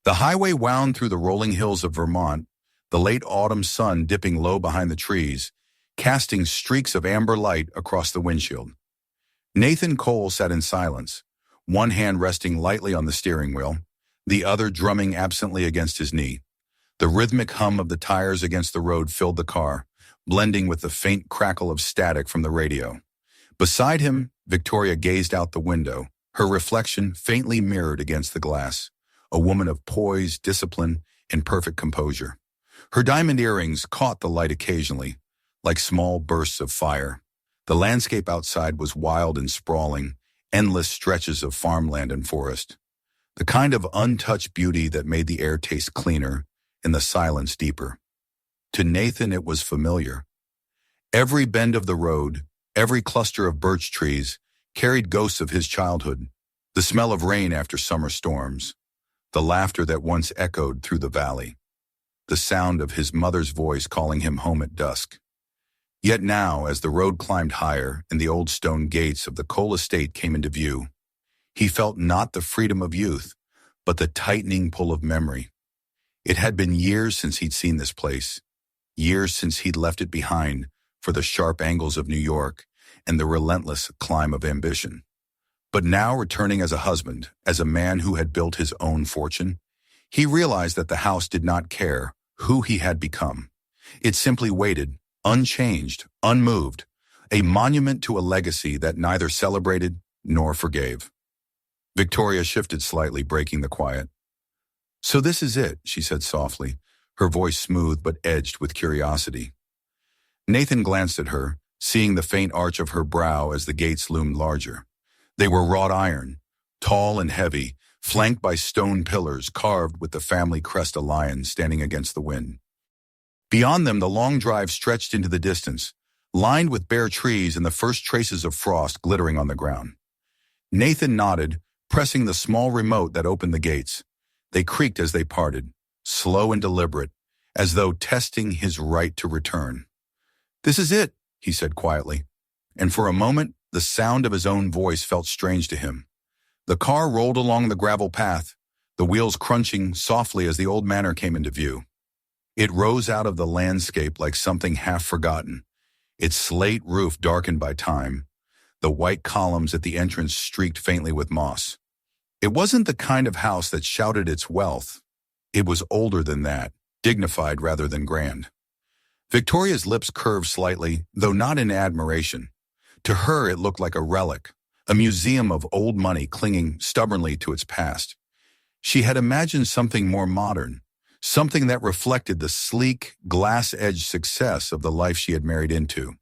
The highway wound through the rolling hills of Vermont, the late autumn sun dipping low behind the trees, casting streaks of amber light across the windshield. Nathan Cole sat in silence, one hand resting lightly on the steering wheel, the other drumming absently against his knee. The rhythmic hum of the tires against the road filled the car, blending with the faint crackle of static from the radio. Beside him, Victoria gazed out the window, her reflection faintly mirrored against the glass, a woman of poise, discipline, and perfect composure. Her diamond earrings caught the light occasionally, like small bursts of fire. The landscape outside was wild and sprawling, endless stretches of farmland and forest. The kind of untouched beauty that made the air taste cleaner and the silence deeper. To Nathan, it was familiar. Every bend of the road, every cluster of birch trees, carried ghosts of his childhood, the smell of rain after summer storms, the laughter that once echoed through the valley, the sound of his mother's voice calling him home at dusk. Yet now, as the road climbed higher and the old stone gates of the Cole estate came into view, he felt not the freedom of youth, but the tightening pull of memory. It had been years since he'd seen this place, years since he'd left it behind for the sharp angles of New York and the relentless climb of ambition. But now, returning as a husband, as a man who had built his own fortune, he realized that the house did not care who he had become. It simply waited, unchanged, unmoved, a monument to a legacy that neither celebrated nor forgave. Victoria shifted slightly, breaking the quiet. "So this is it," she said softly, her voice smooth but edged with curiosity. Nathan glanced at her, seeing the faint arch of her brow as the gates loomed larger. They were wrought iron, tall and heavy, flanked by stone pillars carved with the family crest, a lion standing against the wind. Beyond them, the long drive stretched into the distance, lined with bare trees and the first traces of frost glittering on the ground. Nathan nodded, pressing the small remote that opened the gates. They creaked as they parted, slow and deliberate, as though testing his right to return. "This is it," he said quietly, and for a moment the sound of his own voice felt strange to him. The car rolled along the gravel path, the wheels crunching softly as the old manor came into view. It rose out of the landscape like something half forgotten, its slate roof darkened by time, the white columns at the entrance streaked faintly with moss. It wasn't the kind of house that shouted its wealth. It was older than that, dignified rather than grand. Victoria's lips curved slightly, though not in admiration. To her, it looked like a relic, a museum of old money clinging stubbornly to its past. She had imagined something more modern, something that reflected the sleek, glass-edged success of the life she had married into.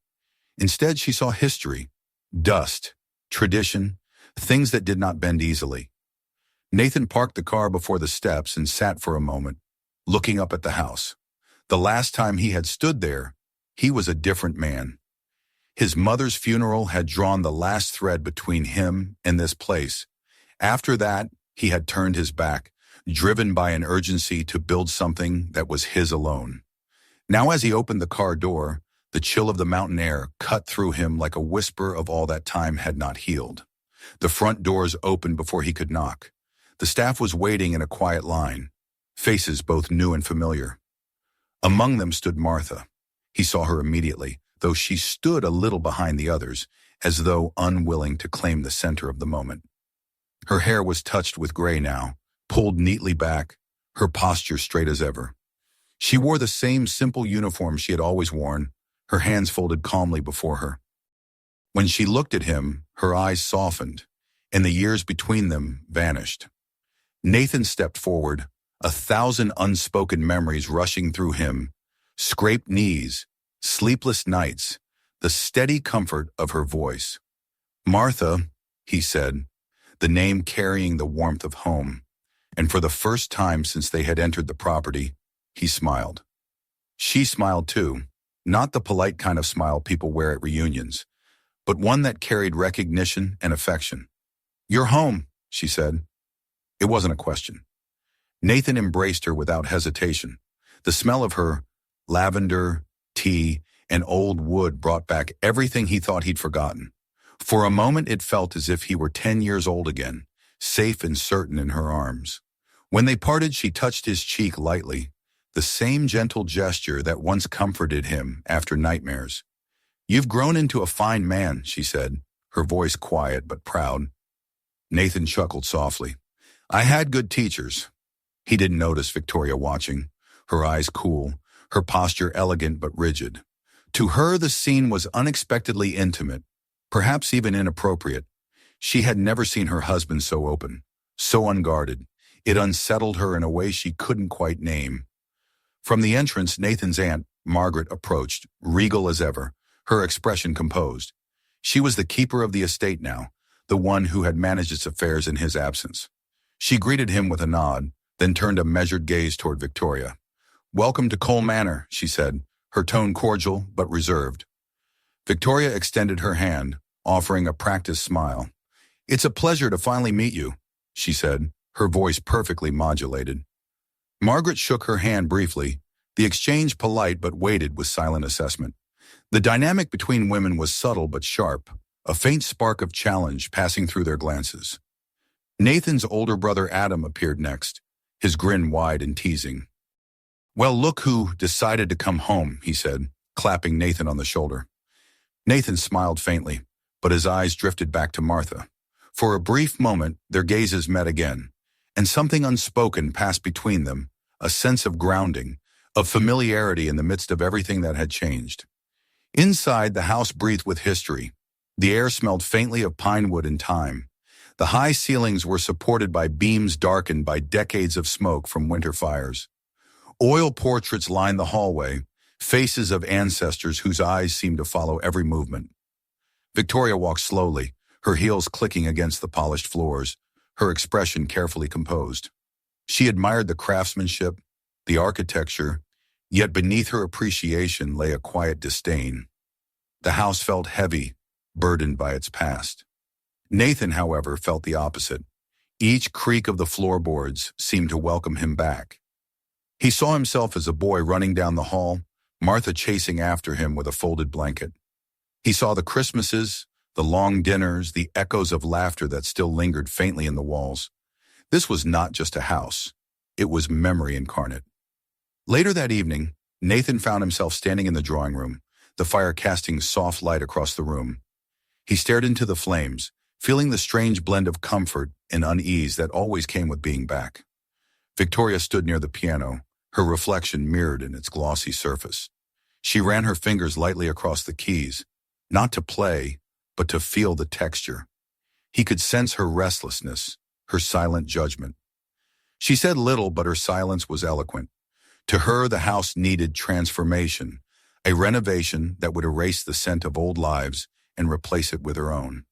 Instead, she saw history, dust, tradition, things that did not bend easily. Nathan parked the car before the steps and sat for a moment, looking up at the house. The last time he had stood there, he was a different man. His mother's funeral had drawn the last thread between him and this place. After that, he had turned his back, driven by an urgency to build something that was his alone. Now as he opened the car door, the chill of the mountain air cut through him like a whisper of all that time had not healed. The front doors opened before he could knock. The staff was waiting in a quiet line, faces both new and familiar. Among them stood Martha. He saw her immediately, though she stood a little behind the others, as though unwilling to claim the center of the moment. Her hair was touched with gray now, pulled neatly back, her posture straight as ever. She wore the same simple uniform she had always worn, her hands folded calmly before her. When she looked at him, her eyes softened, and the years between them vanished. Nathan stepped forward, 1,000 unspoken memories rushing through him, scraped knees, sleepless nights, the steady comfort of her voice. "Martha," he said, the name carrying the warmth of home, and for the first time since they had entered the property, he smiled. She smiled too, not the polite kind of smile people wear at reunions, but one that carried recognition and affection. "You're home," she said. It wasn't a question. Nathan embraced her without hesitation. The smell of her, lavender, tea, and old wood brought back everything he thought he'd forgotten. For a moment it felt as if he were 10 years old again, safe and certain in her arms. When they parted, she touched his cheek lightly, the same gentle gesture that once comforted him after nightmares. "You've grown into a fine man," she said, her voice quiet but proud. Nathan chuckled softly. "I had good teachers." He didn't notice Victoria watching, her eyes cool, her posture elegant but rigid. To her, the scene was unexpectedly intimate, perhaps even inappropriate. She had never seen her husband so open, so unguarded. It unsettled her in a way she couldn't quite name. From the entrance, Nathan's aunt, Margaret, approached, regal as ever, her expression composed. She was the keeper of the estate now, the one who had managed its affairs in his absence. She greeted him with a nod, then turned a measured gaze toward Victoria. "Welcome to Cole Manor," she said, her tone cordial but reserved. Victoria extended her hand, offering a practiced smile. "It's a pleasure to finally meet you," she said, her voice perfectly modulated. Margaret shook her hand briefly, the exchange polite but weighted with silent assessment. The dynamic between women was subtle but sharp, a faint spark of challenge passing through their glances. Nathan's older brother Adam appeared next, his grin wide and teasing. "Well, look who decided to come home," he said, clapping Nathan on the shoulder. Nathan smiled faintly, but his eyes drifted back to Martha. For a brief moment, their gazes met again, and something unspoken passed between them, a sense of grounding, of familiarity in the midst of everything that had changed. Inside, the house breathed with history. The air smelled faintly of pine wood and thyme. The high ceilings were supported by beams darkened by decades of smoke from winter fires. Oil portraits lined the hallway, faces of ancestors whose eyes seemed to follow every movement. Victoria walked slowly, her heels clicking against the polished floors, her expression carefully composed. She admired the craftsmanship, the architecture, yet beneath her appreciation lay a quiet disdain. The house felt heavy, burdened by its past. Nathan, however, felt the opposite. Each creak of the floorboards seemed to welcome him back. He saw himself as a boy running down the hall, Martha chasing after him with a folded blanket. He saw the Christmases, the long dinners, the echoes of laughter that still lingered faintly in the walls. This was not just a house. It was memory incarnate. Later that evening, Nathan found himself standing in the drawing room, the fire casting soft light across the room. He stared into the flames, feeling the strange blend of comfort and unease that always came with being back. Victoria stood near the piano, her reflection mirrored in its glossy surface. She ran her fingers lightly across the keys, not to play, but to feel the texture. He could sense her restlessness, her silent judgment. She said little, but her silence was eloquent. To her, the house needed transformation, a renovation that would erase the scent of old lives and replace it with her own.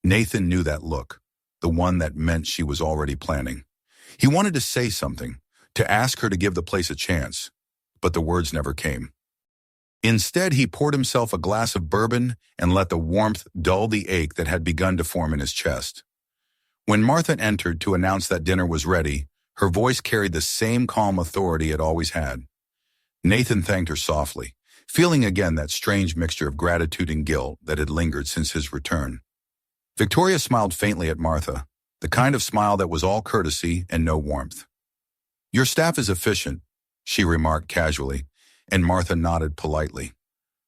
Nathan knew that look, the one that meant she was already planning. He wanted to say something, to ask her to give the place a chance, but the words never came. Instead, he poured himself a glass of bourbon and let the warmth dull the ache that had begun to form in his chest. When Martha entered to announce that dinner was ready, her voice carried the same calm authority it always had. Nathan thanked her softly, feeling again that strange mixture of gratitude and guilt that had lingered since his return. Victoria smiled faintly at Martha, the kind of smile that was all courtesy and no warmth. "Your staff is efficient," she remarked casually, and Martha nodded politely.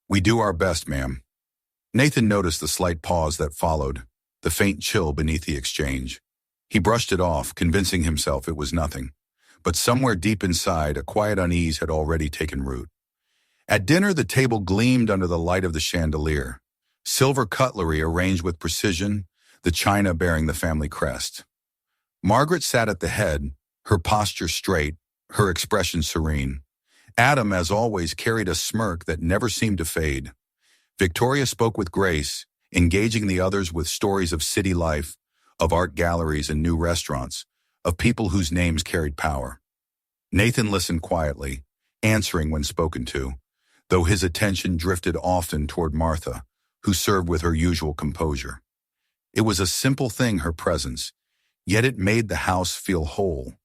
"We do our best, ma'am." Nathan noticed the slight pause that followed, the faint chill beneath the exchange. He brushed it off, convincing himself it was nothing. But somewhere deep inside, a quiet unease had already taken root. At dinner, the table gleamed under the light of the chandelier. Silver cutlery arranged with precision, the china bearing the family crest. Margaret sat at the head, her posture straight, her expression serene. Adam, as always, carried a smirk that never seemed to fade. Victoria spoke with grace, engaging the others with stories of city life, of art galleries and new restaurants, of people whose names carried power. Nathan listened quietly, answering when spoken to, though his attention drifted often toward Martha, who served with her usual composure. It was a simple thing, her presence, yet it made the house feel whole.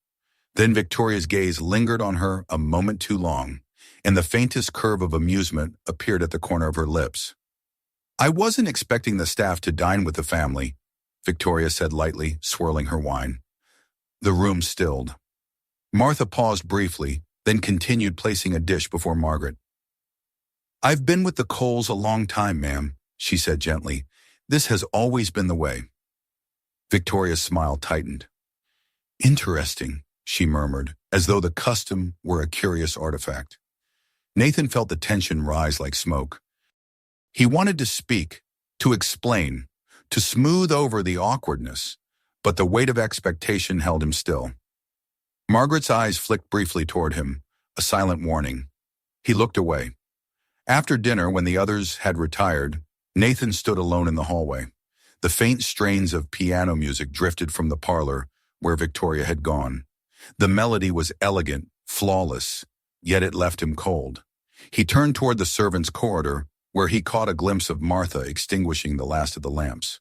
Then Victoria's gaze lingered on her a moment too long, and the faintest curve of amusement appeared at the corner of her lips. "I wasn't expecting the staff to dine with the family," Victoria said lightly, swirling her wine. The room stilled. Martha paused briefly, then continued placing a dish before Margaret. "I've been with the Coles a long time, ma'am," she said gently. "This has always been the way." Victoria's smile tightened. "Interesting," she murmured, as though the custom were a curious artifact. Nathan felt the tension rise like smoke. He wanted to speak, to explain, to smooth over the awkwardness, but the weight of expectation held him still. Margaret's eyes flicked briefly toward him, a silent warning. He looked away. After dinner, when the others had retired, Nathan stood alone in the hallway. The faint strains of piano music drifted from the parlor where Victoria had gone. The melody was elegant, flawless, yet it left him cold. He turned toward the servants' corridor, where he caught a glimpse of Martha extinguishing the last of the lamps.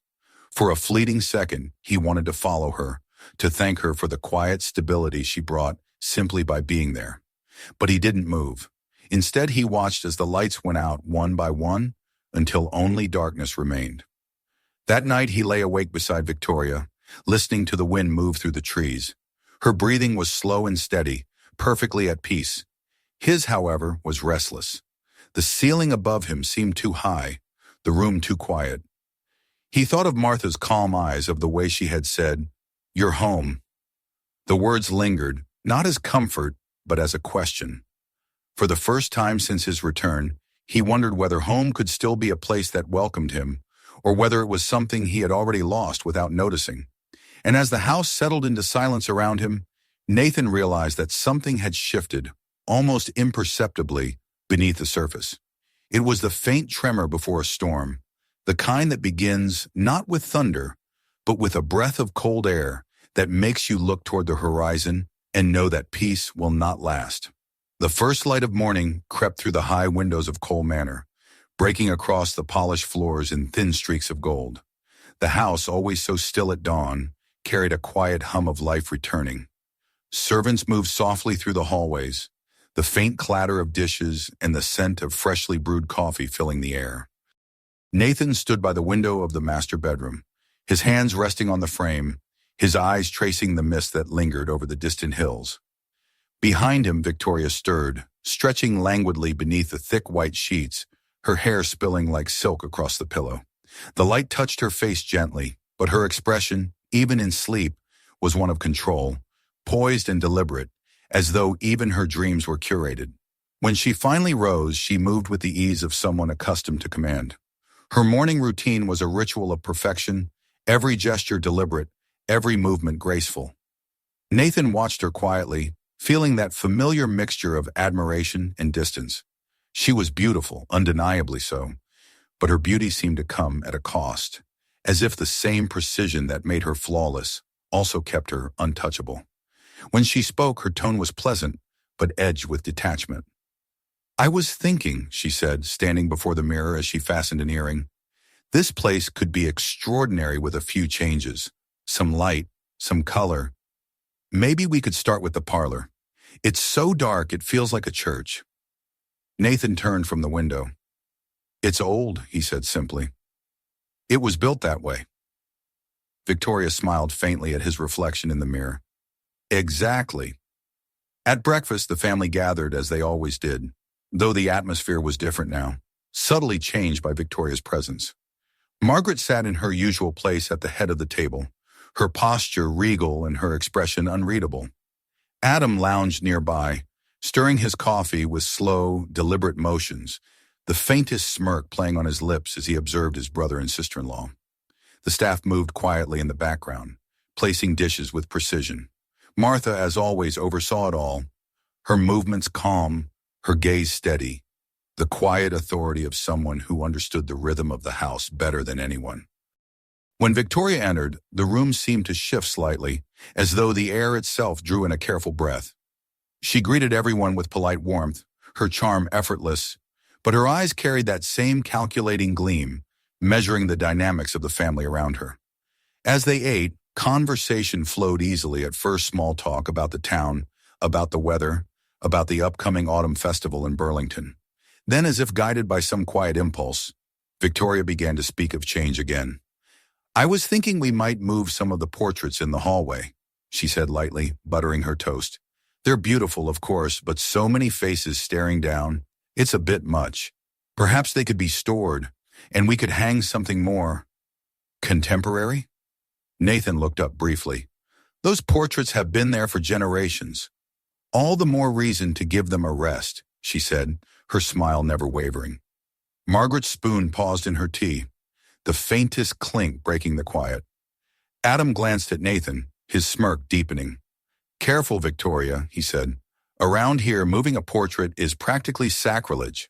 For a fleeting second, he wanted to follow her, to thank her for the quiet stability she brought simply by being there. But he didn't move. Instead, he watched as the lights went out one by one until only darkness remained. That night, he lay awake beside Victoria, listening to the wind move through the trees. Her breathing was slow and steady, perfectly at peace. His, however, was restless. The ceiling above him seemed too high, the room too quiet. He thought of Martha's calm eyes, of the way she had said, "You're home." The words lingered, not as comfort, but as a question. For the first time since his return, he wondered whether home could still be a place that welcomed him, or whether it was something he had already lost without noticing. And as the house settled into silence around him, Nathan realized that something had shifted, almost imperceptibly, beneath the surface. It was the faint tremor before a storm, the kind that begins not with thunder, but with a breath of cold air that makes you look toward the horizon and know that peace will not last. The first light of morning crept through the high windows of Cole Manor, breaking across the polished floors in thin streaks of gold. The house, always so still at dawn, carried a quiet hum of life returning. Servants moved softly through the hallways, the faint clatter of dishes and the scent of freshly brewed coffee filling the air. Nathan stood by the window of the master bedroom, his hands resting on the frame, his eyes tracing the mist that lingered over the distant hills. Behind him, Victoria stirred, stretching languidly beneath the thick white sheets, her hair spilling like silk across the pillow. The light touched her face gently, but her expression, even in sleep, was one of control, poised and deliberate, as though even her dreams were curated. When she finally rose, she moved with the ease of someone accustomed to command. Her morning routine was a ritual of perfection, every gesture deliberate, every movement graceful. Nathan watched her quietly, feeling that familiar mixture of admiration and distance. She was beautiful, undeniably so, but her beauty seemed to come at a cost, as if the same precision that made her flawless also kept her untouchable. When she spoke, her tone was pleasant, but edged with detachment. "I was thinking," she said, standing before the mirror as she fastened an earring, "this place could be extraordinary with a few changes. Some light, some color. Maybe we could start with the parlor. It's so dark it feels like a church." Nathan turned from the window. "It's old," he said simply. "It was built that way." Victoria smiled faintly at his reflection in the mirror. "Exactly." At breakfast, the family gathered as they always did, though the atmosphere was different now, subtly changed by Victoria's presence. Margaret sat in her usual place at the head of the table, her posture regal and her expression unreadable. Adam lounged nearby, stirring his coffee with slow, deliberate motions, the faintest smirk playing on his lips as he observed his brother and sister-in-law. The staff moved quietly in the background, placing dishes with precision. Martha, as always, oversaw it all, her movements calm, her gaze steady, the quiet authority of someone who understood the rhythm of the house better than anyone. When Victoria entered, the room seemed to shift slightly, as though the air itself drew in a careful breath. She greeted everyone with polite warmth, her charm effortless, but her eyes carried that same calculating gleam, measuring the dynamics of the family around her. As they ate, conversation flowed easily, at first small talk about the town, about the weather, about the upcoming autumn festival in Burlington. Then, as if guided by some quiet impulse, Victoria began to speak of change again. "I was thinking we might move some of the portraits in the hallway," she said lightly, buttering her toast. They're beautiful, of course, but so many faces staring down, it's a bit much. Perhaps they could be stored, and we could hang something more contemporary? Nathan looked up briefly. Those portraits have been there for generations. All the more reason to give them a rest, she said, her smile never wavering. Margaret's spoon paused in her tea, the faintest clink breaking the quiet. Adam glanced at Nathan, his smirk deepening. Careful, Victoria, he said. Around here, moving a portrait is practically sacrilege.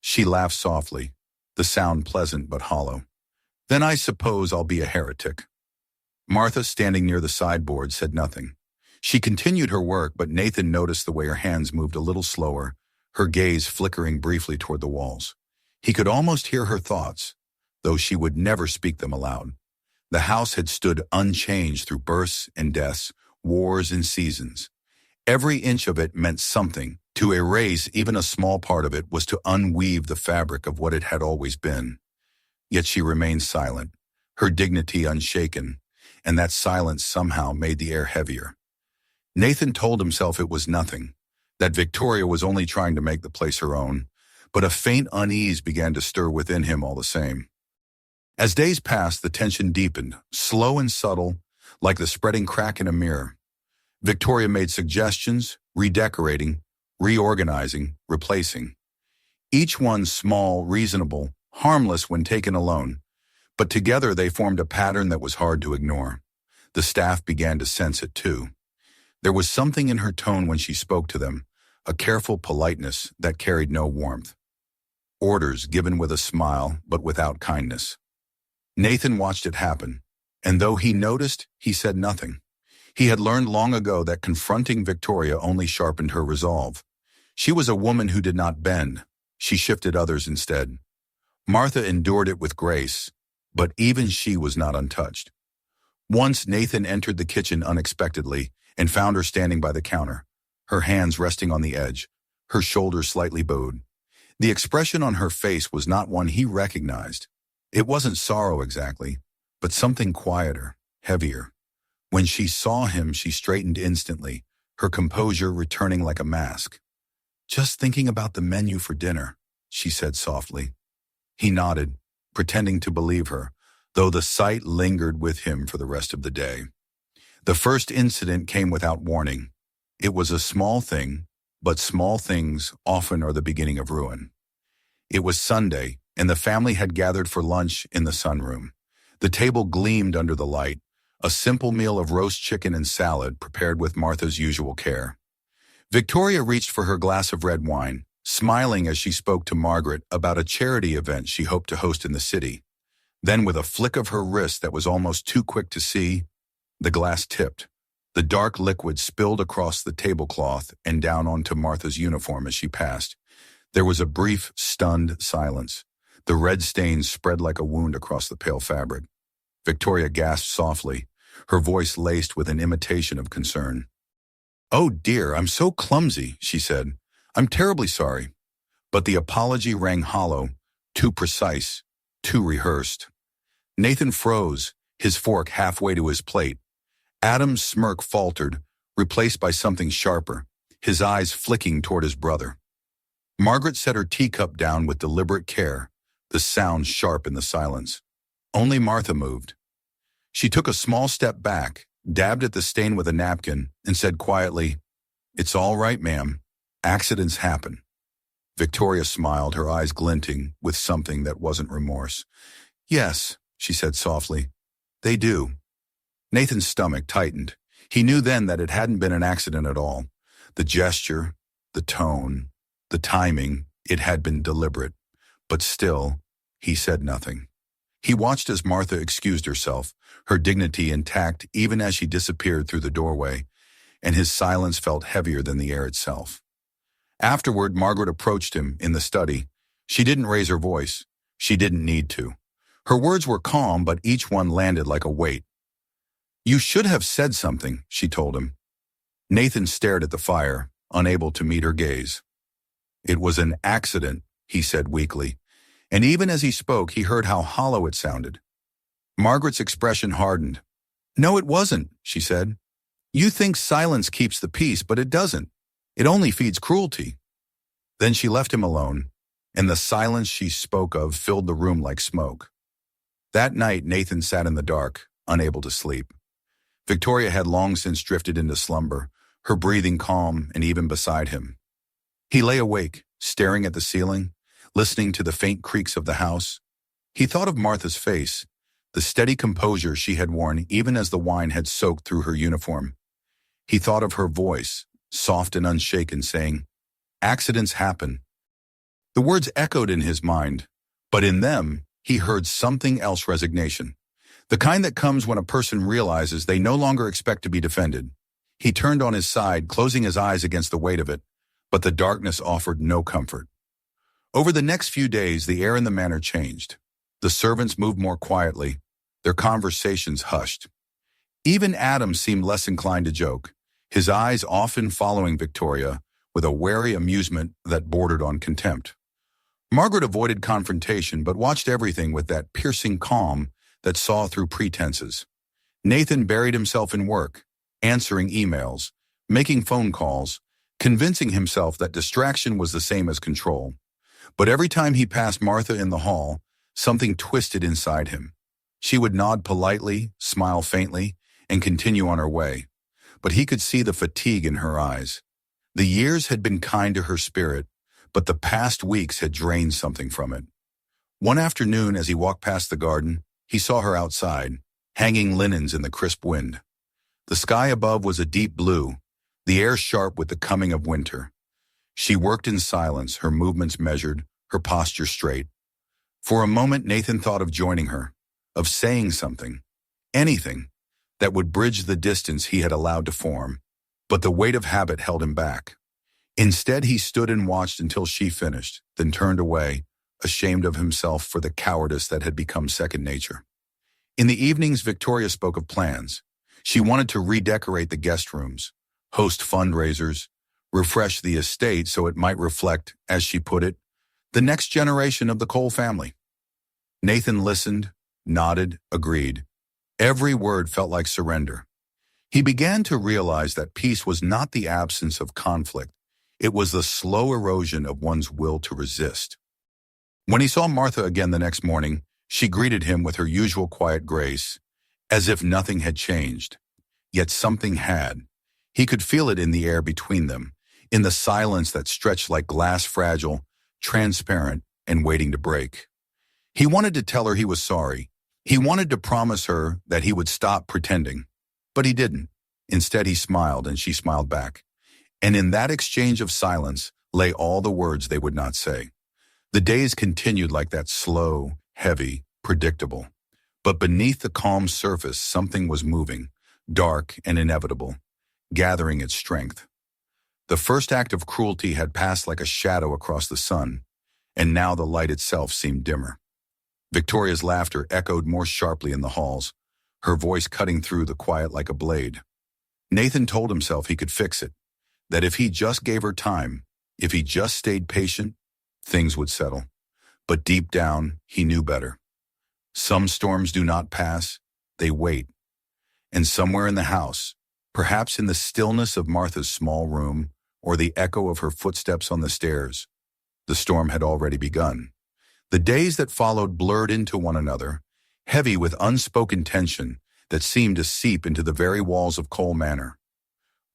She laughed softly, the sound pleasant but hollow. Then I suppose I'll be a heretic. Martha, standing near the sideboard, said nothing. She continued her work, but Nathan noticed the way her hands moved a little slower, her gaze flickering briefly toward the walls. He could almost hear her thoughts, though she would never speak them aloud. The house had stood unchanged through births and deaths, wars and seasons. Every inch of it meant something. To erase even a small part of it was to unweave the fabric of what it had always been. Yet she remained silent, her dignity unshaken, and that silence somehow made the air heavier. Nathan told himself it was nothing, that Victoria was only trying to make the place her own, but a faint unease began to stir within him all the same. As days passed, the tension deepened, slow and subtle, like the spreading crack in a mirror. Victoria made suggestions, redecorating, reorganizing, replacing. Each one small, reasonable, harmless when taken alone, but together they formed a pattern that was hard to ignore. The staff began to sense it too. There was something in her tone when she spoke to them, a careful politeness that carried no warmth. Orders given with a smile, but without kindness. Nathan watched it happen, and though he noticed, he said nothing. He had learned long ago that confronting Victoria only sharpened her resolve. She was a woman who did not bend. She shifted others instead. Martha endured it with grace, but even she was not untouched. Once Nathan entered the kitchen unexpectedly and found her standing by the counter, her hands resting on the edge, her shoulders slightly bowed. The expression on her face was not one he recognized. It wasn't sorrow exactly, but something quieter, heavier. When she saw him, she straightened instantly, her composure returning like a mask. "Just thinking about the menu for dinner," she said softly. He nodded, pretending to believe her, though the sight lingered with him for the rest of the day. The first incident came without warning. It was a small thing, but small things often are the beginning of ruin. It was Sunday, and the family had gathered for lunch in the sunroom. The table gleamed under the light, a simple meal of roast chicken and salad prepared with Martha's usual care. Victoria reached for her glass of red wine, smiling as she spoke to Margaret about a charity event she hoped to host in the city. Then, with a flick of her wrist that was almost too quick to see, the glass tipped. The dark liquid spilled across the tablecloth and down onto Martha's uniform as she passed. There was a brief, stunned silence. The red stains spread like a wound across the pale fabric. Victoria gasped softly, her voice laced with an imitation of concern. "Oh dear, I'm so clumsy," she said. "I'm terribly sorry." But the apology rang hollow, too precise, too rehearsed. Nathan froze, his fork halfway to his plate. Adam's smirk faltered, replaced by something sharper, his eyes flicking toward his brother. Margaret set her teacup down with deliberate care, the sound sharp in the silence. Only Martha moved. She took a small step back, dabbed at the stain with a napkin, and said quietly, "It's all right, ma'am. Accidents happen." Victoria smiled, her eyes glinting with something that wasn't remorse. "Yes," she said softly, "they do." Nathan's stomach tightened. He knew then that it hadn't been an accident at all. The gesture, the tone, the timing, it had been deliberate. But still, he said nothing. He watched as Martha excused herself, her dignity intact even as she disappeared through the doorway, and his silence felt heavier than the air itself. Afterward, Margaret approached him in the study. She didn't raise her voice. She didn't need to. Her words were calm, but each one landed like a weight. "You should have said something," she told him. Nathan stared at the fire, unable to meet her gaze. "It was an accident," he said weakly, and even as he spoke, he heard how hollow it sounded. Margaret's expression hardened. "No, it wasn't," she said. You think silence keeps the peace, but it doesn't. It only feeds cruelty." Then she left him alone, and the silence she spoke of filled the room like smoke. That night, Nathan sat in the dark, unable to sleep. Victoria had long since drifted into slumber, her breathing calm and even beside him. He lay awake, staring at the ceiling, listening to the faint creaks of the house. He thought of Martha's face, the steady composure she had worn even as the wine had soaked through her uniform. He thought of her voice, soft and unshaken, saying, "Accidents happen." The words echoed in his mind, but in them, he heard something else: resignation. The kind that comes when a person realizes they no longer expect to be defended. He turned on his side, closing his eyes against the weight of it, but the darkness offered no comfort. Over the next few days, the air in the manor changed. The servants moved more quietly, their conversations hushed. Even Adam seemed less inclined to joke, his eyes often following Victoria with a wary amusement that bordered on contempt. Margaret avoided confrontation but watched everything with that piercing calm that saw through pretenses. Nathan buried himself in work, answering emails, making phone calls, convincing himself that distraction was the same as control. But every time he passed Martha in the hall, something twisted inside him. She would nod politely, smile faintly, and continue on her way. But he could see the fatigue in her eyes. The years had been kind to her spirit, but the past weeks had drained something from it. One afternoon, as he walked past the garden, he saw her outside, hanging linens in the crisp wind. The sky above was a deep blue, the air sharp with the coming of winter. She worked in silence, her movements measured, her posture straight. For a moment, Nathan thought of joining her, of saying something, anything, that would bridge the distance he had allowed to form, but the weight of habit held him back. Instead, he stood and watched until she finished, then turned away, ashamed of himself for the cowardice that had become second nature. In the evenings, Victoria spoke of plans. She wanted to redecorate the guest rooms, host fundraisers, refresh the estate so it might reflect, as she put it, the next generation of the Cole family. Nathan listened, nodded, agreed. Every word felt like surrender. He began to realize that peace was not the absence of conflict. It was the slow erosion of one's will to resist. When he saw Martha again the next morning, she greeted him with her usual quiet grace, as if nothing had changed. Yet something had. He could feel it in the air between them, in the silence that stretched like glass, fragile, transparent, and waiting to break. He wanted to tell her he was sorry. He wanted to promise her that he would stop pretending. But he didn't. Instead, he smiled, and she smiled back. And in that exchange of silence lay all the words they would not say. The days continued like that, slow, heavy, predictable. But beneath the calm surface, something was moving, dark and inevitable, gathering its strength. The first act of cruelty had passed like a shadow across the sun, and now the light itself seemed dimmer. Victoria's laughter echoed more sharply in the halls, her voice cutting through the quiet like a blade. Nathan told himself he could fix it, that if he just gave her time, if he just stayed patient, things would settle. But deep down, he knew better. Some storms do not pass, they wait. And somewhere in the house, perhaps in the stillness of Martha's small room or the echo of her footsteps on the stairs, the storm had already begun. The days that followed blurred into one another, heavy with unspoken tension that seemed to seep into the very walls of Cole Manor.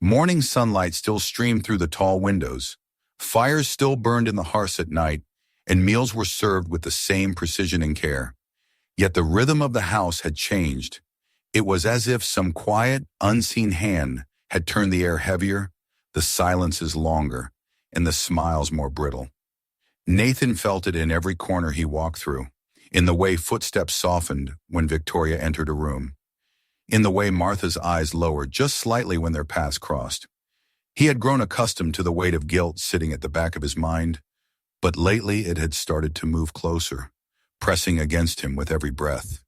Morning sunlight still streamed through the tall windows, fires still burned in the hearths at night, and meals were served with the same precision and care. Yet the rhythm of the house had changed. It was as if some quiet, unseen hand had turned the air heavier, the silences longer, and the smiles more brittle. Nathan felt it in every corner he walked through, in the way footsteps softened when Victoria entered a room, in the way Martha's eyes lowered just slightly when their paths crossed. He had grown accustomed to the weight of guilt sitting at the back of his mind, but lately it had started to move closer, pressing against him with every breath.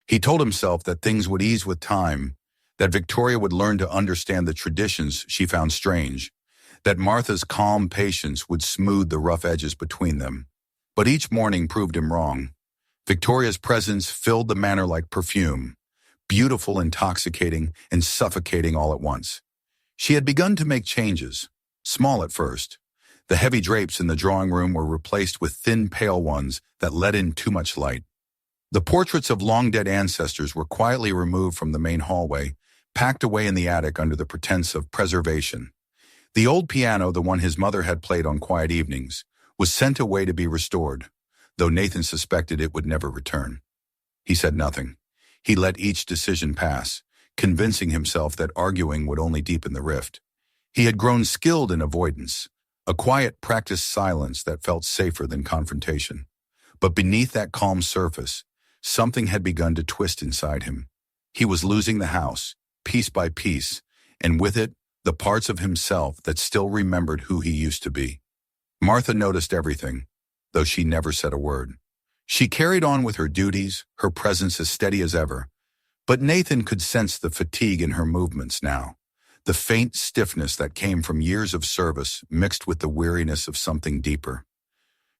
He told himself that things would ease with time, that Victoria would learn to understand the traditions she found strange, that Martha's calm patience would smooth the rough edges between them. But each morning proved him wrong. Victoria's presence filled the manor like perfume, beautiful, intoxicating, and suffocating all at once. She had begun to make changes, small at first. The heavy drapes in the drawing room were replaced with thin, pale ones that let in too much light. The portraits of long-dead ancestors were quietly removed from the main hallway, packed away in the attic under the pretense of preservation. The old piano, the one his mother had played on quiet evenings, was sent away to be restored, though Nathan suspected it would never return. He said nothing. He let each decision pass, convincing himself that arguing would only deepen the rift. He had grown skilled in avoidance, a quiet, practiced silence that felt safer than confrontation. But beneath that calm surface, something had begun to twist inside him. He was losing the house, piece by piece, and with it, the parts of himself that still remembered who he used to be. Martha noticed everything, though she never said a word. She carried on with her duties, her presence as steady as ever. But Nathan could sense the fatigue in her movements now, the faint stiffness that came from years of service mixed with the weariness of something deeper.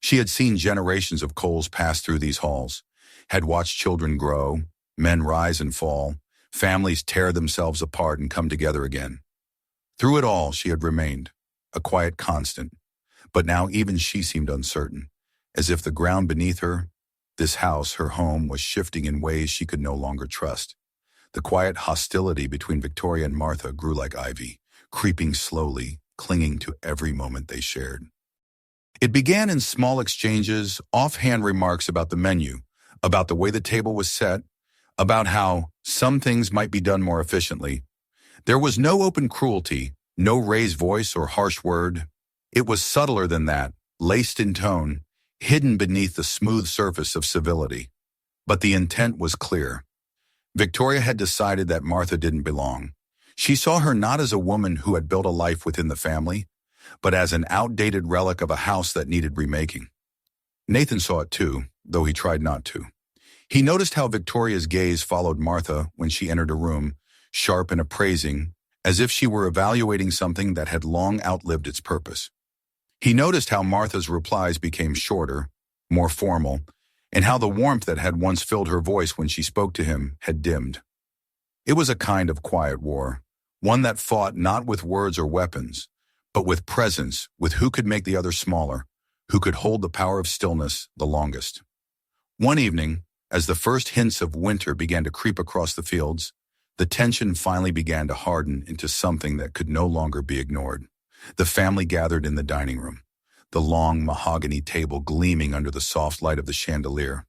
She had seen generations of Coles pass through these halls, had watched children grow, men rise and fall, families tear themselves apart and come together again. Through it all, she had remained, a quiet constant. But now even she seemed uncertain, as if the ground beneath her, this house, her home, was shifting in ways she could no longer trust. The quiet hostility between Victoria and Martha grew like ivy, creeping slowly, clinging to every moment they shared. It began in small exchanges, offhand remarks about the menu, about the way the table was set, about how some things might be done more efficiently. There was no open cruelty, no raised voice or harsh word. It was subtler than that, laced in tone, hidden beneath the smooth surface of civility. But the intent was clear. Victoria had decided that Martha didn't belong. She saw her not as a woman who had built a life within the family, but as an outdated relic of a house that needed remaking. Nathan saw it too, though he tried not to. He noticed how Victoria's gaze followed Martha when she entered a room, sharp and appraising, as if she were evaluating something that had long outlived its purpose. He noticed how Martha's replies became shorter, more formal, and how the warmth that had once filled her voice when she spoke to him had dimmed. It was a kind of quiet war, one that fought not with words or weapons, but with presence, with who could make the other smaller, who could hold the power of stillness the longest. One evening, as the first hints of winter began to creep across the fields, the tension finally began to harden into something that could no longer be ignored. The family gathered in the dining room, the long mahogany table gleaming under the soft light of the chandelier.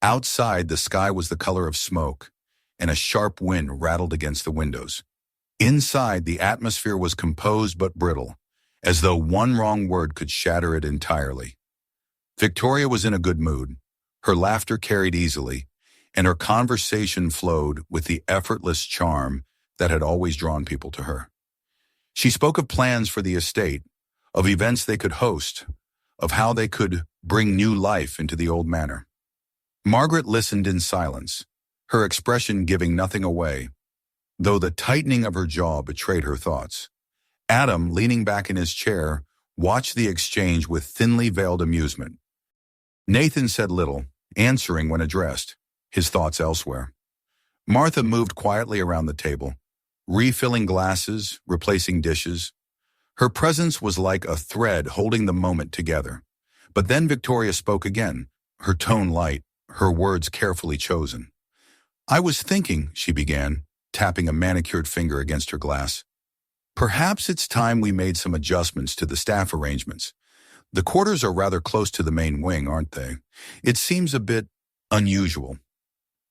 Outside, the sky was the color of smoke, and a sharp wind rattled against the windows. Inside, the atmosphere was composed but brittle, as though one wrong word could shatter it entirely. Victoria was in a good mood. Her laughter carried easily, and her conversation flowed with the effortless charm that had always drawn people to her. She spoke of plans for the estate, of events they could host, of how they could bring new life into the old manor. Margaret listened in silence, her expression giving nothing away, though the tightening of her jaw betrayed her thoughts. Adam, leaning back in his chair, watched the exchange with thinly veiled amusement. Nathan said little, answering when addressed, his thoughts elsewhere. Martha moved quietly around the table, refilling glasses, replacing dishes. Her presence was like a thread holding the moment together. But then Victoria spoke again, her tone light, her words carefully chosen. "I was thinking," she began, tapping a manicured finger against her glass. "Perhaps it's time we made some adjustments to the staff arrangements. The quarters are rather close to the main wing, aren't they? It seems a bit unusual."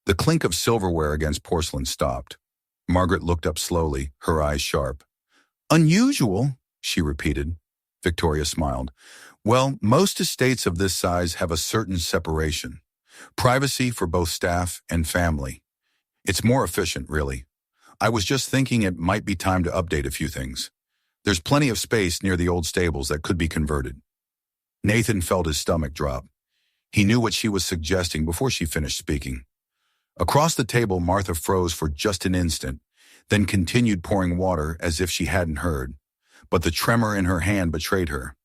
The clink of silverware against porcelain stopped. Margaret looked up slowly, her eyes sharp. "Unusual?" she repeated. Victoria smiled. "Well, most estates of this size have a certain separation. Privacy for both staff and family. It's more efficient, really. I was just thinking it might be time to update a few things. There's plenty of space near the old stables that could be converted." Nathan felt his stomach drop. He knew what she was suggesting before she finished speaking. Across the table, Martha froze for just an instant, then continued pouring water as if she hadn't heard. But the tremor in her hand betrayed her.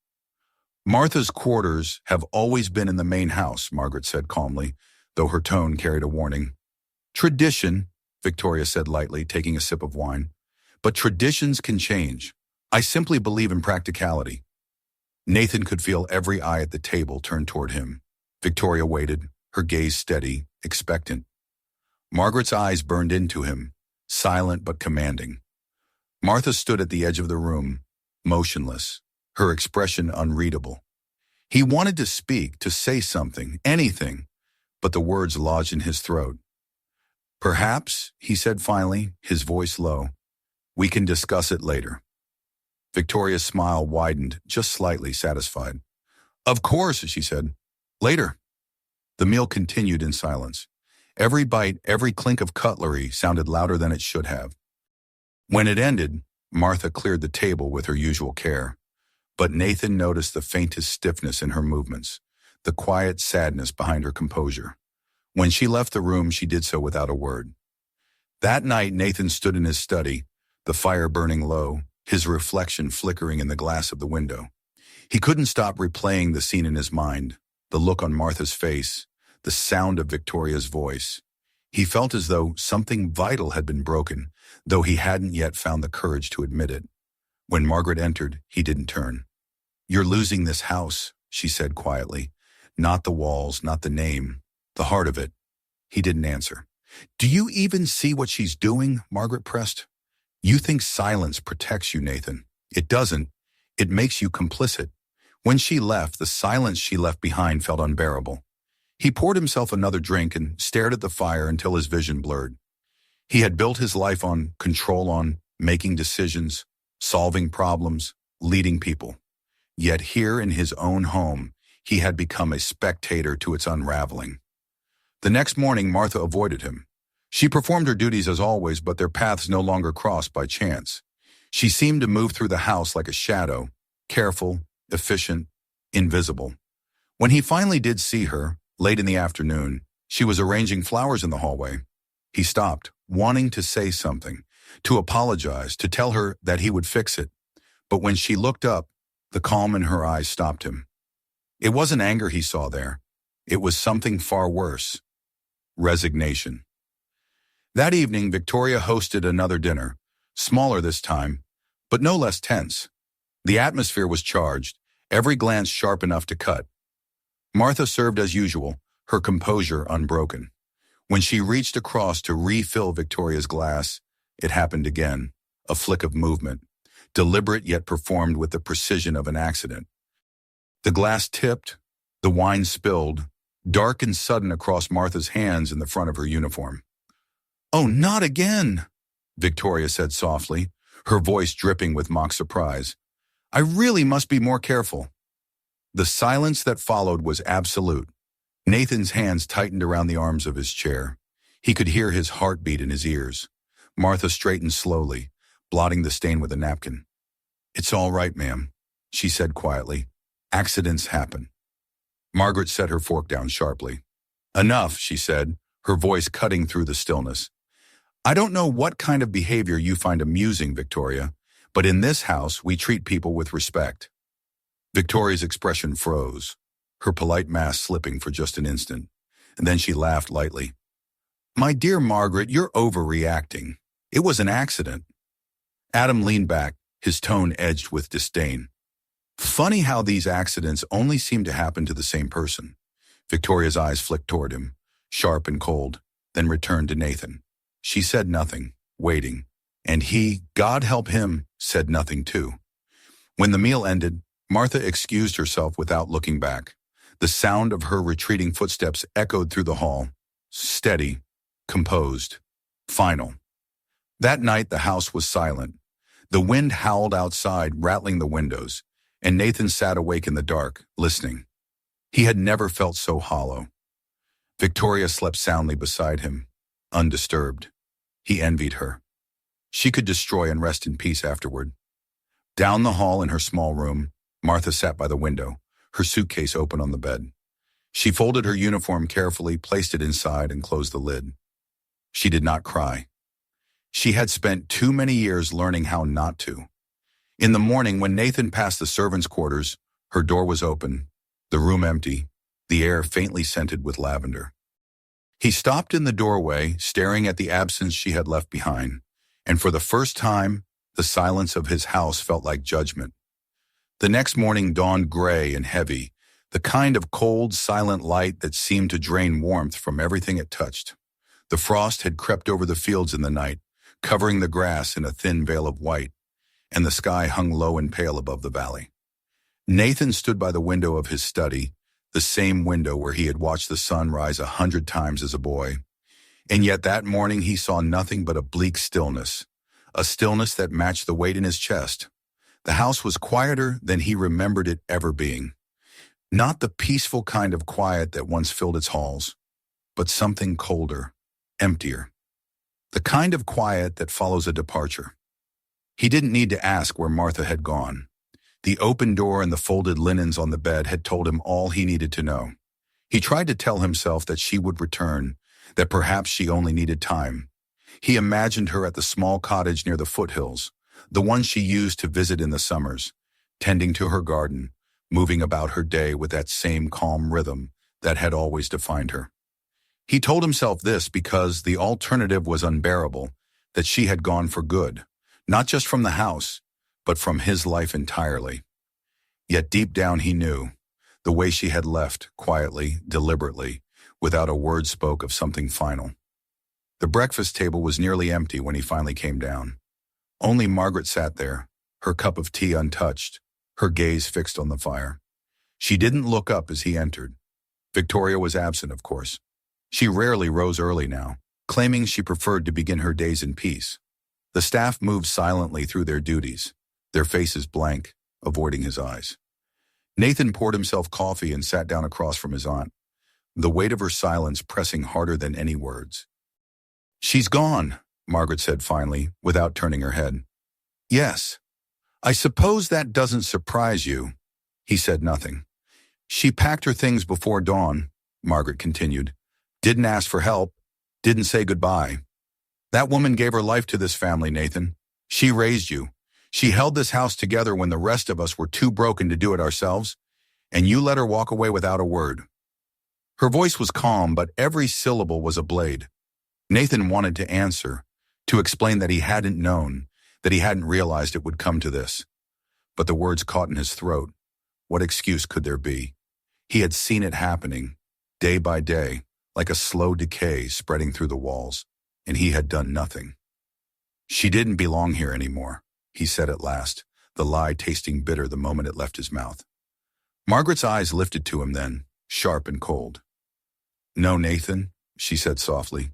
"Martha's quarters have always been in the main house," Margaret said calmly, though her tone carried a warning. "Tradition, Victoria said lightly, taking a sip of wine. But traditions can change. I simply believe in practicality. Nathan could feel every eye at the table turn toward him. Victoria waited, her gaze steady, expectant. Margaret's eyes burned into him, silent but commanding. Martha stood at the edge of the room, motionless, her expression unreadable. He wanted to speak, to say something, anything, but the words lodged in his throat. Perhaps, he said finally, his voice low, we can discuss it later. Victoria's smile widened, just slightly satisfied. Of course, she said. Later. The meal continued in silence. Every bite, every clink of cutlery sounded louder than it should have. When it ended, Martha cleared the table with her usual care. But Nathan noticed the faintest stiffness in her movements, the quiet sadness behind her composure. When she left the room, she did so without a word. That night, Nathan stood in his study, the fire burning low, his reflection flickering in the glass of the window. He couldn't stop replaying the scene in his mind, the look on Martha's face, the sound of Victoria's voice. He felt as though something vital had been broken, though he hadn't yet found the courage to admit it. When Margaret entered, he didn't turn. You're losing this house, she said quietly. Not the walls, not the name, the heart of it. He didn't answer. Do you even see what she's doing? Margaret pressed. You think silence protects you, Nathan. It doesn't. It makes you complicit. When she left, the silence she left behind felt unbearable. He poured himself another drink and stared at the fire until his vision blurred. He had built his life on control, on making decisions, solving problems, leading people. Yet here in his own home, he had become a spectator to its unraveling. The next morning, Martha avoided him. She performed her duties as always, but their paths no longer crossed by chance. She seemed to move through the house like a shadow, careful, efficient, invisible. When he finally did see her, late in the afternoon, she was arranging flowers in the hallway. He stopped, wanting to say something, to apologize, to tell her that he would fix it. But when she looked up, the calm in her eyes stopped him. It wasn't anger he saw there. It was something far worse. Resignation. That evening, Victoria hosted another dinner, smaller this time, but no less tense. The atmosphere was charged, every glance sharp enough to cut. Martha served as usual, her composure unbroken. When she reached across to refill Victoria's glass, it happened again, a flick of movement, deliberate yet performed with the precision of an accident. The glass tipped, the wine spilled, dark and sudden across Martha's hands in the front of her uniform. "Oh, not again," Victoria said softly, her voice dripping with mock surprise. "I really must be more careful." The silence that followed was absolute. Nathan's hands tightened around the arms of his chair. He could hear his heartbeat in his ears. Martha straightened slowly, blotting the stain with a napkin. "It's all right, ma'am," she said quietly. "Accidents happen." Margaret set her fork down sharply. "Enough," she said, her voice cutting through the stillness. "I don't know what kind of behavior you find amusing, Victoria, but in this house we treat people with respect." Victoria's expression froze, her polite mask slipping for just an instant, and then she laughed lightly. "My dear Margaret, you're overreacting. It was an accident." Adam leaned back, his tone edged with disdain. "Funny how these accidents only seem to happen to the same person." Victoria's eyes flicked toward him, sharp and cold, then returned to Nathan. She said nothing, waiting, and he, God help him, said nothing too. When the meal ended, Martha excused herself without looking back. The sound of her retreating footsteps echoed through the hall, steady, composed, final. That night the house was silent. The wind howled outside, rattling the windows, and Nathan sat awake in the dark, listening. He had never felt so hollow. Victoria slept soundly beside him, undisturbed. He envied her. She could destroy and rest in peace afterward. Down the hall in her small room, Martha sat by the window, her suitcase open on the bed. She folded her uniform carefully, placed it inside, and closed the lid. She did not cry. She had spent too many years learning how not to. In the morning, when Nathan passed the servants' quarters, her door was open, the room empty, the air faintly scented with lavender. He stopped in the doorway, staring at the absence she had left behind, and for the first time, the silence of his house felt like judgment. The next morning dawned gray and heavy, the kind of cold, silent light that seemed to drain warmth from everything it touched. The frost had crept over the fields in the night, covering the grass in a thin veil of white, and the sky hung low and pale above the valley. Nathan stood by the window of his study, the same window where he had watched the sun rise 100 times as a boy. And yet that morning he saw nothing but a bleak stillness, a stillness that matched the weight in his chest. The house was quieter than he remembered it ever being. Not the peaceful kind of quiet that once filled its halls, but something colder, emptier. The kind of quiet that follows a departure. He didn't need to ask where Martha had gone. The open door and the folded linens on the bed had told him all he needed to know. He tried to tell himself that she would return, that perhaps she only needed time. He imagined her at the small cottage near the foothills, the one she used to visit in the summers, tending to her garden, moving about her day with that same calm rhythm that had always defined her. He told himself this because the alternative was unbearable, that she had gone for good, not just from the house, but from his life entirely. Yet deep down he knew, the way she had left, quietly, deliberately, without a word spoke of something final. The breakfast table was nearly empty when he finally came down. Only Margaret sat there, her cup of tea untouched, her gaze fixed on the fire. She didn't look up as he entered. Victoria was absent, of course. She rarely rose early now, claiming she preferred to begin her days in peace. The staff moved silently through their duties, their faces blank, avoiding his eyes. Nathan poured himself coffee and sat down across from his aunt, the weight of her silence pressing harder than any words. "She's gone," Margaret said finally, without turning her head. "Yes. I suppose that doesn't surprise you." He said nothing. "She packed her things before dawn," Margaret continued. "Didn't ask for help, didn't say goodbye. That woman gave her life to this family, Nathan. She raised you. She held this house together when the rest of us were too broken to do it ourselves, and you let her walk away without a word." Her voice was calm, but every syllable was a blade. Nathan wanted to answer, to explain that he hadn't known, that he hadn't realized it would come to this. But the words caught in his throat. What excuse could there be? He had seen it happening, day by day, like a slow decay spreading through the walls, and he had done nothing. "She didn't belong here anymore," he said at last, the lie tasting bitter the moment it left his mouth. Margaret's eyes lifted to him then, sharp and cold. "No, Nathan," she said softly.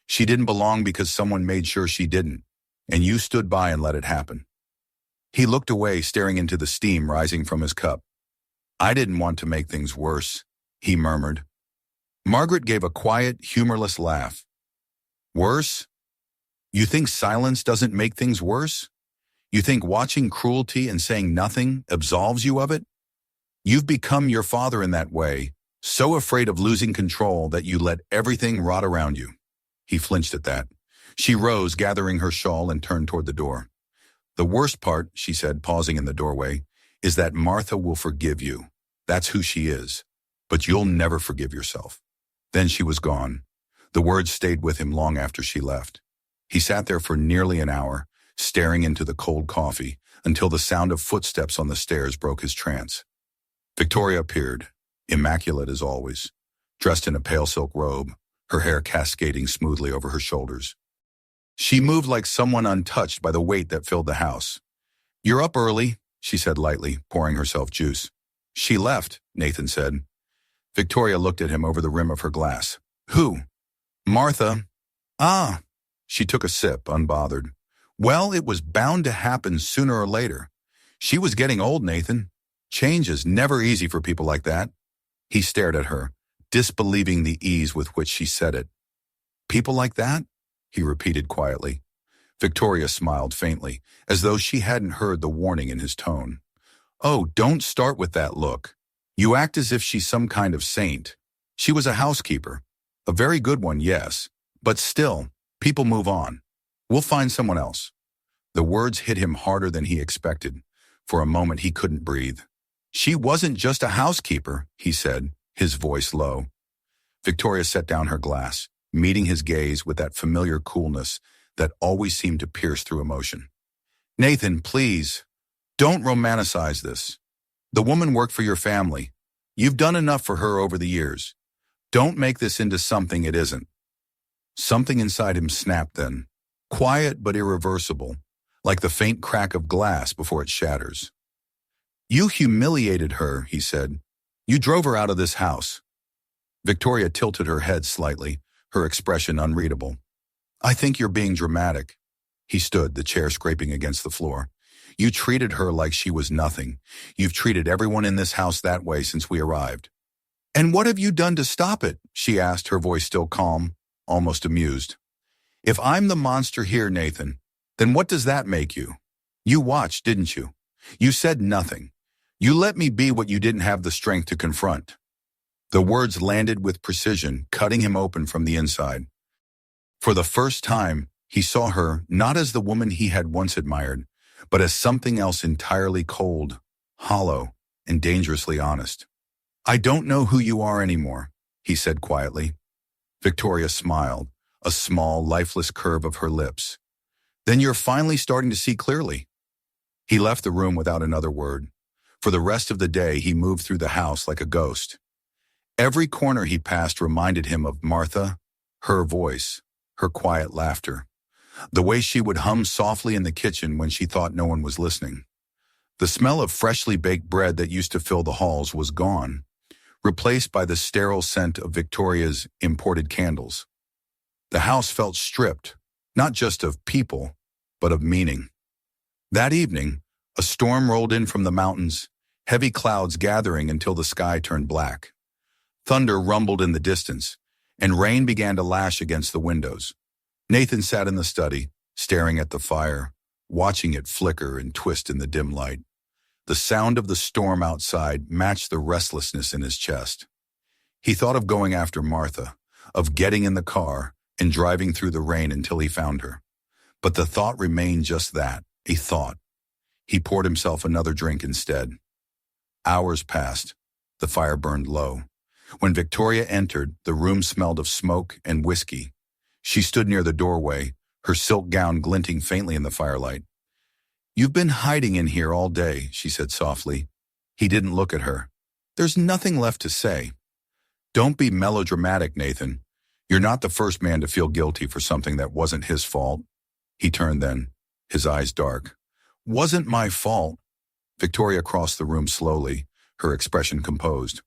"She didn't belong because someone made sure she didn't, and you stood by and let it happen." He looked away, staring into the steam rising from his cup. "I didn't want to make things worse," he murmured. Margaret gave a quiet, humorless laugh. "Worse? You think silence doesn't make things worse? You think watching cruelty and saying nothing absolves you of it? You've become your father in that way, so afraid of losing control that you let everything rot around you." He flinched at that. She rose, gathering her shawl, and turned toward the door. "The worst part," she said, pausing in the doorway, "is that Martha will forgive you. That's who she is. But you'll never forgive yourself." Then she was gone. The words stayed with him long after she left. He sat there for nearly an hour, staring into the cold coffee, until the sound of footsteps on the stairs broke his trance. Victoria appeared, immaculate as always, dressed in a pale silk robe, her hair cascading smoothly over her shoulders. She moved like someone untouched by the weight that filled the house. "You're up early," she said lightly, pouring herself juice. "She left," Nathan said. Victoria looked at him over the rim of her glass. "Who?" "Martha." "Ah." She took a sip, unbothered. "Well, it was bound to happen sooner or later. She was getting old, Nathan. Change is never easy for people like that." He stared at her, disbelieving the ease with which she said it. "People like that?" he repeated quietly. Victoria smiled faintly, as though she hadn't heard the warning in his tone. "Oh, don't start with that look. You act as if she's some kind of saint. She was a housekeeper. A very good one, yes. But still, people move on. We'll find someone else." The words hit him harder than he expected. For a moment he couldn't breathe. "She wasn't just a housekeeper," he said, his voice low. Victoria set down her glass, meeting his gaze with that familiar coolness that always seemed to pierce through emotion. Nathan, please, don't romanticize this. The woman worked for your family. You've done enough for her over the years. Don't make this into something it isn't. Something inside him snapped then, quiet but irreversible, like the faint crack of glass before it shatters. You humiliated her, he said. You drove her out of this house. Victoria tilted her head slightly, her expression unreadable. I think you're being dramatic. He stood, the chair scraping against the floor. You treated her like she was nothing. You've treated everyone in this house that way since we arrived. And what have you done to stop it? She asked, her voice still calm, almost amused. If I'm the monster here, Nathan, then what does that make you? You watched, didn't you? You said nothing. You let me be what you didn't have the strength to confront. The words landed with precision, cutting him open from the inside. For the first time, he saw her not as the woman he had once admired, but as something else entirely cold, hollow, and dangerously honest. I don't know who you are anymore, he said quietly. Victoria smiled, a small, lifeless curve of her lips. Then you're finally starting to see clearly. He left the room without another word. For the rest of the day, he moved through the house like a ghost. Every corner he passed reminded him of Martha, her voice, her quiet laughter, the way she would hum softly in the kitchen when she thought no one was listening. The smell of freshly baked bread that used to fill the halls was gone, replaced by the sterile scent of Victoria's imported candles. The house felt stripped, not just of people, but of meaning. That evening, a storm rolled in from the mountains, heavy clouds gathering until the sky turned black. Thunder rumbled in the distance, and rain began to lash against the windows. Nathan sat in the study, staring at the fire, watching it flicker and twist in the dim light. The sound of the storm outside matched the restlessness in his chest. He thought of going after Martha, of getting in the car and driving through the rain until he found her. But the thought remained just that, a thought. He poured himself another drink instead. Hours passed. The fire burned low. When Victoria entered, the room smelled of smoke and whiskey. She stood near the doorway, her silk gown glinting faintly in the firelight. You've been hiding in here all day, she said softly. He didn't look at her. There's nothing left to say. Don't be melodramatic, Nathan. You're not the first man to feel guilty for something that wasn't his fault. He turned then, his eyes dark. Wasn't my fault. Victoria crossed the room slowly, her expression composed.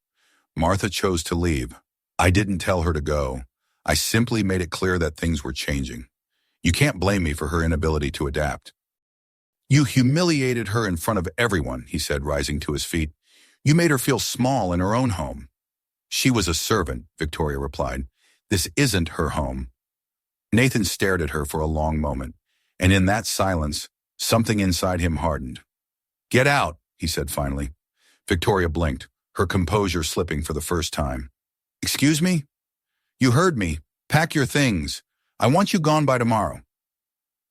Martha chose to leave. I didn't tell her to go. I simply made it clear that things were changing. You can't blame me for her inability to adapt. You humiliated her in front of everyone, he said, rising to his feet. You made her feel small in her own home. She was a servant, Victoria replied. This isn't her home. Nathan stared at her for a long moment, and in that silence, something inside him hardened. Get out, he said finally. Victoria blinked, her composure slipping for the first time. Excuse me? You heard me. Pack your things. I want you gone by tomorrow.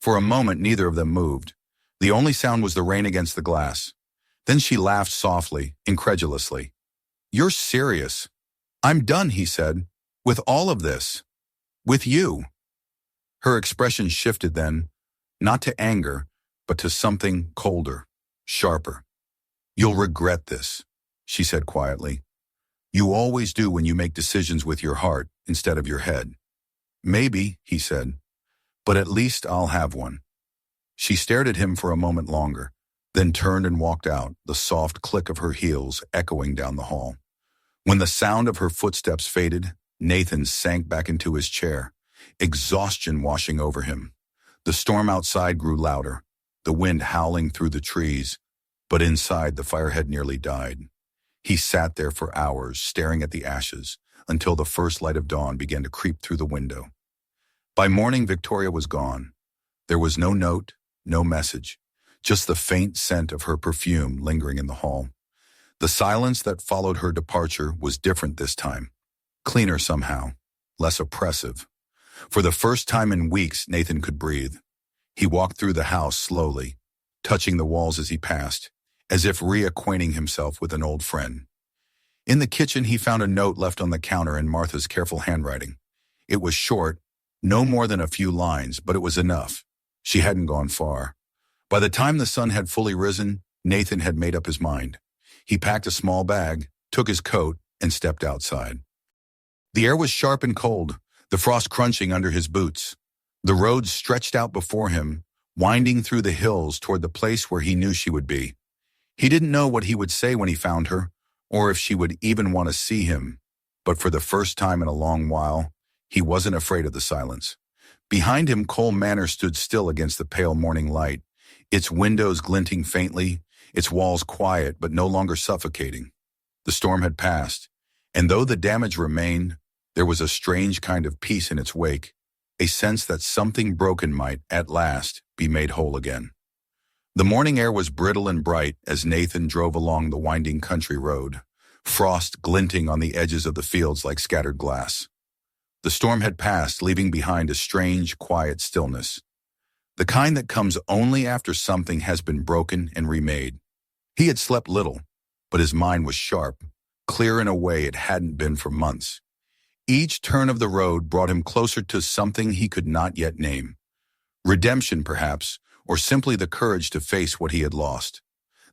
For a moment, neither of them moved. The only sound was the rain against the glass. Then she laughed softly, incredulously. You're serious. I'm done, he said, with all of this. With you. Her expression shifted then, not to anger, but to something colder, sharper. You'll regret this, she said quietly. You always do when you make decisions with your heart instead of your head. Maybe, he said, but at least I'll have one. She stared at him for a moment longer, then turned and walked out, the soft click of her heels echoing down the hall. When the sound of her footsteps faded, Nathan sank back into his chair, exhaustion washing over him. The storm outside grew louder, the wind howling through the trees, but inside the fire had nearly died. He sat there for hours, staring at the ashes, until the first light of dawn began to creep through the window. By morning, Victoria was gone. There was no note, no message, just the faint scent of her perfume lingering in the hall. The silence that followed her departure was different this time, cleaner somehow, less oppressive. For the first time in weeks, Nathan could breathe. He walked through the house slowly, touching the walls as he passed, as if reacquainting himself with an old friend. In the kitchen, he found a note left on the counter in Martha's careful handwriting. It was short, no more than a few lines, but it was enough. She hadn't gone far. By the time the sun had fully risen, Nathan had made up his mind. He packed a small bag, took his coat, and stepped outside. The air was sharp and cold, the frost crunching under his boots. The road stretched out before him, winding through the hills toward the place where he knew she would be. He didn't know what he would say when he found her, or if she would even want to see him. But for the first time in a long while, he wasn't afraid of the silence. Behind him, Cole Manor stood still against the pale morning light, its windows glinting faintly, its walls quiet but no longer suffocating. The storm had passed, and though the damage remained, there was a strange kind of peace in its wake, a sense that something broken might, at last, be made whole again. The morning air was brittle and bright as Nathan drove along the winding country road, frost glinting on the edges of the fields like scattered glass. The storm had passed, leaving behind a strange, quiet stillness, the kind that comes only after something has been broken and remade. He had slept little, but his mind was sharp, clear in a way it hadn't been for months. Each turn of the road brought him closer to something he could not yet name. Redemption, perhaps, or simply the courage to face what he had lost.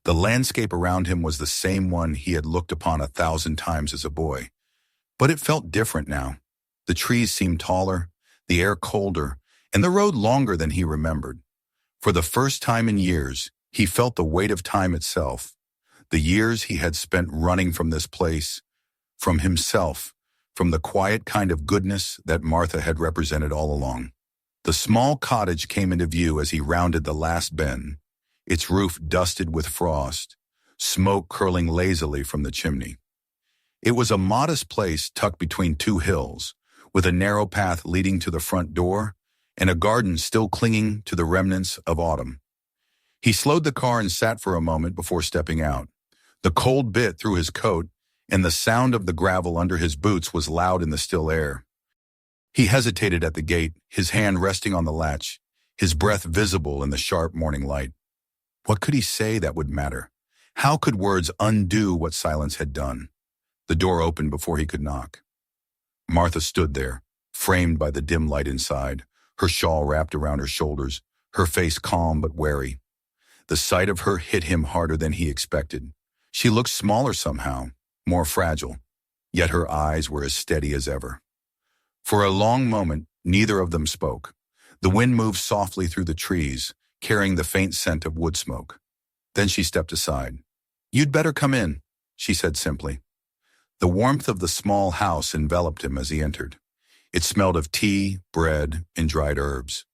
The landscape around him was the same one he had looked upon 1,000 times as a boy. But it felt different now. The trees seemed taller, the air colder, and the road longer than he remembered. For the first time in years, he felt the weight of time itself. The years he had spent running from this place, from himself, from the quiet kind of goodness that Martha had represented all along. The small cottage came into view as he rounded the last bend, its roof dusted with frost, smoke curling lazily from the chimney. It was a modest place tucked between two hills, with a narrow path leading to the front door and a garden still clinging to the remnants of autumn. He slowed the car and sat for a moment before stepping out. The cold bit through his coat, and the sound of the gravel under his boots was loud in the still air. He hesitated at the gate, his hand resting on the latch, his breath visible in the sharp morning light. What could he say that would matter? How could words undo what silence had done? The door opened before he could knock. Martha stood there, framed by the dim light inside, her shawl wrapped around her shoulders, her face calm but wary. The sight of her hit him harder than he expected. She looked smaller somehow, more fragile, yet her eyes were as steady as ever. For a long moment, neither of them spoke. The wind moved softly through the trees, carrying the faint scent of wood smoke. Then she stepped aside. "You'd better come in," she said simply. The warmth of the small house enveloped him as he entered. It smelled of tea, bread, and dried herbs.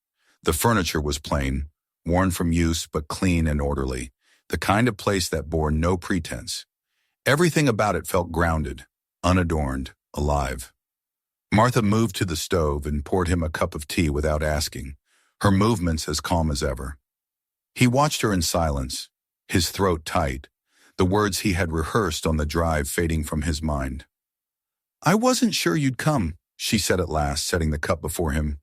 The furniture was plain, worn from use but clean and orderly, the kind of place that bore no pretense. Everything about it felt grounded, unadorned, alive. Martha moved to the stove and poured him a cup of tea without asking, her movements as calm as ever. He watched her in silence, his throat tight, the words he had rehearsed on the drive fading from his mind. "I wasn't sure you'd come," she said at last, setting the cup before him.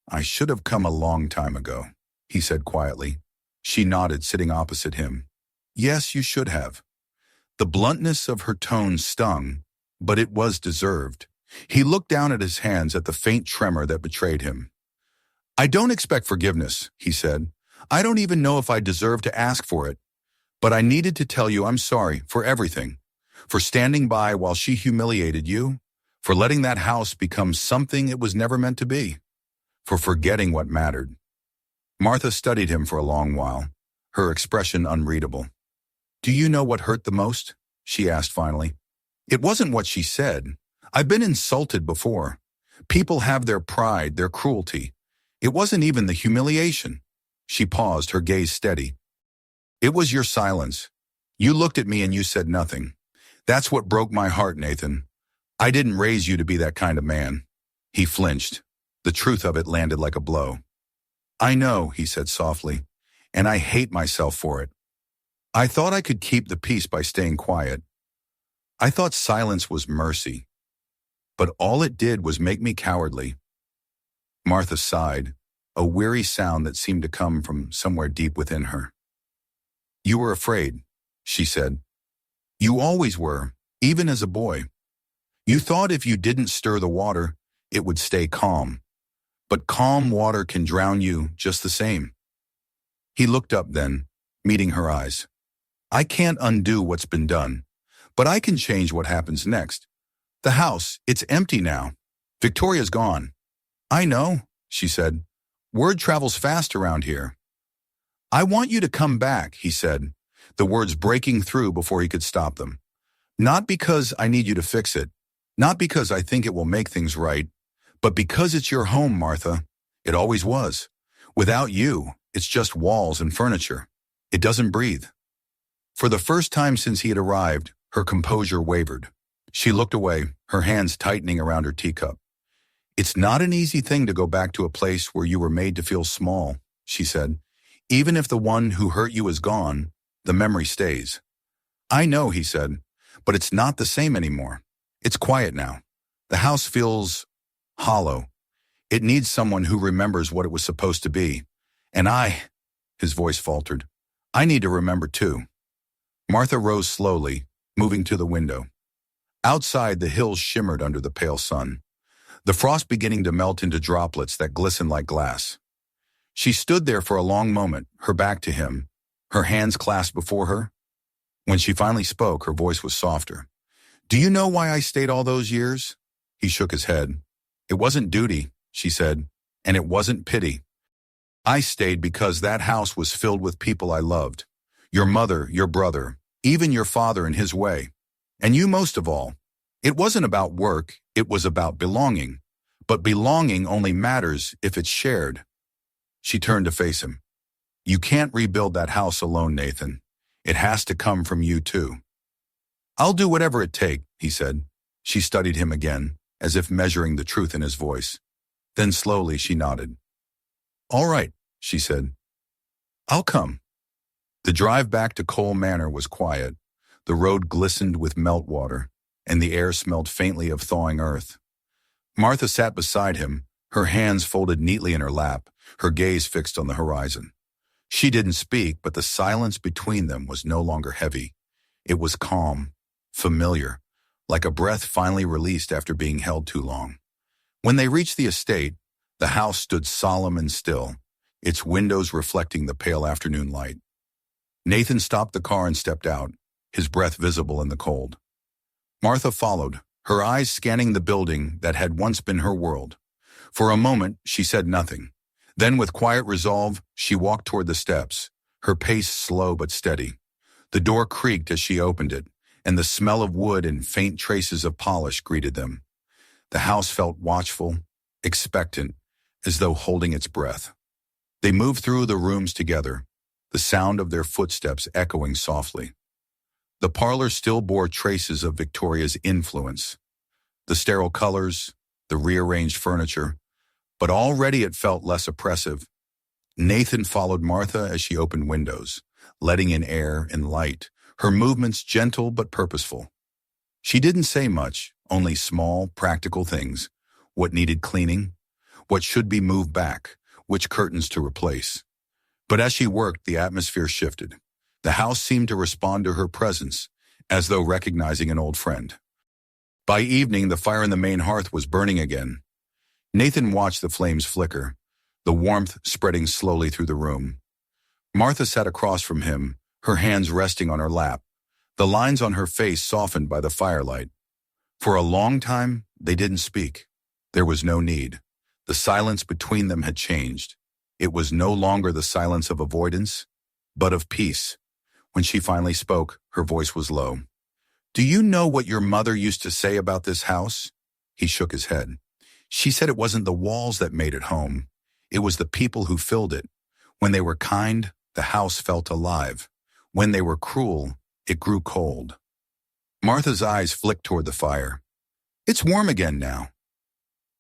"I should have come a long time ago," he said quietly. She nodded, sitting opposite him. "Yes, you should have." The bluntness of her tone stung, but it was deserved. He looked down at his hands, at the faint tremor that betrayed him. "I don't expect forgiveness," he said. "I don't even know if I deserve to ask for it. But I needed to tell you I'm sorry for everything. For standing by while she humiliated you. For letting that house become something it was never meant to be. For forgetting what mattered." Martha studied him for a long while, her expression unreadable. "Do you know what hurt the most?" she asked finally. It wasn't what she said. I've been insulted before. People have their pride, their cruelty. It wasn't even the humiliation. She paused, her gaze steady. "It was your silence. You looked at me and you said nothing. That's what broke my heart, Nathan. I didn't raise you to be that kind of man." He flinched. The truth of it landed like a blow. "I know," he said softly, "and I hate myself for it. I thought I could keep the peace by staying quiet. I thought silence was mercy. But all it did was make me cowardly." Martha sighed, a weary sound that seemed to come from somewhere deep within her. "You were afraid," she said. "You always were. even as a boy. You thought if you didn't stir the water, it would stay calm. But calm water can drown you just the same. He looked up then, meeting her eyes. I can't undo what's been done, but I can change what happens next. The house, it's empty now. Victoria's gone. I know, she said. Word travels fast around here. I want you to come back, he said, the words breaking through before he could stop them. Not because I need you to fix it, not because I think it will make things right, but because it's your home, Martha. It always was. Without you, it's just walls and furniture. It doesn't breathe. For the first time since he had arrived, her composure wavered. She looked away, her hands tightening around her teacup. It's not an easy thing to go back to a place where you were made to feel small, she said. Even if the one who hurt you is gone, the memory stays. I know, he said, but it's not the same anymore. It's quiet now. The house feels hollow. It needs someone who remembers what it was supposed to be. And his voice faltered, I need to remember too. Martha rose slowly, moving to the window. Outside, the hills shimmered under the pale sun, the frost beginning to melt into droplets that glistened like glass. She stood there for a long moment, her back to him, her hands clasped before her. When she finally spoke, her voice was softer. Do you know why I stayed all those years? He shook his head. It wasn't duty, she said, and it wasn't pity. I stayed because that house was filled with people I loved. Your mother, your brother, even your father in his way. And you most of all. It wasn't about work, it was about belonging. But belonging only matters if it's shared. She turned to face him. You can't rebuild that house alone, Nathan. It has to come from you too. I'll do whatever it takes, he said. She studied him again, as if measuring the truth in his voice. Then slowly she nodded. All right, she said. I'll come. The drive back to Cole Manor was quiet. The road glistened with meltwater, and the air smelled faintly of thawing earth. Martha sat beside him, her hands folded neatly in her lap, her gaze fixed on the horizon. She didn't speak, but the silence between them was no longer heavy. It was calm, familiar, like a breath finally released after being held too long. When they reached the estate, the house stood solemn and still, its windows reflecting the pale afternoon light. Nathan stopped the car and stepped out, his breath visible in the cold. Martha followed, her eyes scanning the building that had once been her world. For a moment, she said nothing. Then, with quiet resolve, she walked toward the steps, her pace slow but steady. The door creaked as she opened it, and the smell of wood and faint traces of polish greeted them. The house felt watchful, expectant, as though holding its breath. They moved through the rooms together, the sound of their footsteps echoing softly. The parlor still bore traces of Victoria's influence. The sterile colors, the rearranged furniture, but already it felt less oppressive. Nathan followed Martha as she opened windows, letting in air and light, her movements gentle but purposeful. She didn't say much, only small, practical things. What needed cleaning, what should be moved back, which curtains to replace. But as she worked, the atmosphere shifted. The house seemed to respond to her presence, as though recognizing an old friend. By evening, the fire in the main hearth was burning again. Nathan watched the flames flicker, the warmth spreading slowly through the room. Martha sat across from him, her hands resting on her lap, the lines on her face softened by the firelight. For a long time, they didn't speak. There was no need. The silence between them had changed. It was no longer the silence of avoidance, but of peace. When she finally spoke, her voice was low. Do you know what your mother used to say about this house? He shook his head. She said it wasn't the walls that made it home. It was the people who filled it. When they were kind, the house felt alive. When they were cruel, it grew cold. Martha's eyes flicked toward the fire. It's warm again now.